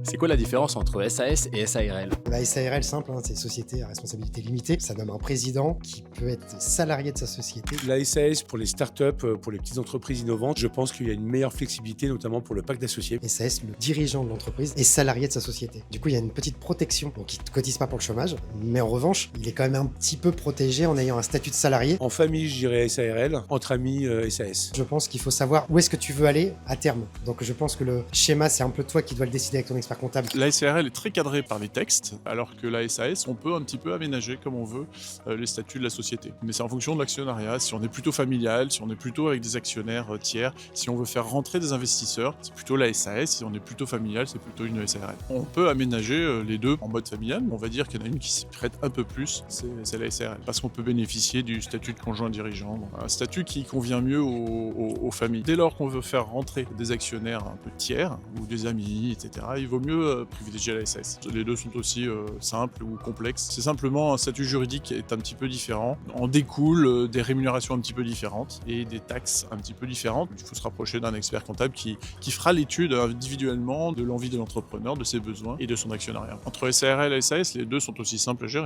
C'est quoi la différence entre SAS et SARL? La SARL, simple, hein, c'est société à responsabilité limitée. Ça nomme un président qui peut être salarié de sa société. La SAS pour les startups, pour les petites entreprises innovantes, je pense qu'il y a une meilleure flexibilité, notamment pour le pacte d'associés. SAS, le dirigeant de l'entreprise, est salarié de sa société. Du coup, il y a une petite protection. Donc, il ne cotise pas pour le chômage, mais en revanche, il est quand même un petit peu protégé en ayant un statut de salarié. En famille, je dirais SARL. Entre amis, SAS. Je pense qu'il faut savoir où est-ce que tu veux aller à terme. Donc, je pense que le schéma, c'est un peu toi qui dois le décider avec ton expert comptable. La SARL est très cadrée par les textes, alors que la SAS, on peut un petit peu aménager comme on veut les statuts de la société. Mais c'est en fonction de l'actionnariat, si on est plutôt familial, si on est plutôt avec des actionnaires tiers, si on veut faire rentrer des investisseurs, c'est plutôt la SAS, si on est plutôt familial, c'est plutôt une SARL. On peut aménager les deux en mode familial, mais on va dire qu'il y en a une qui s'y prête un peu plus, c'est la SARL, parce qu'on peut bénéficier du statut de conjoint dirigeant, donc un statut qui convient mieux aux familles. Dès lors qu'on veut faire rentrer des actionnaires un peu tiers, ou des amis, etc., il vaut mieux privilégier la SAS. Les deux sont aussi simples ou complexes. C'est simplement un statut juridique qui est un petit peu différent. En découle des rémunérations un petit peu différentes et des taxes un petit peu différentes. Il faut se rapprocher d'un expert comptable qui fera l'étude individuellement de l'envie de l'entrepreneur, de ses besoins et de son actionnariat. Entre SARL et SAS, les deux sont aussi simples à gérer.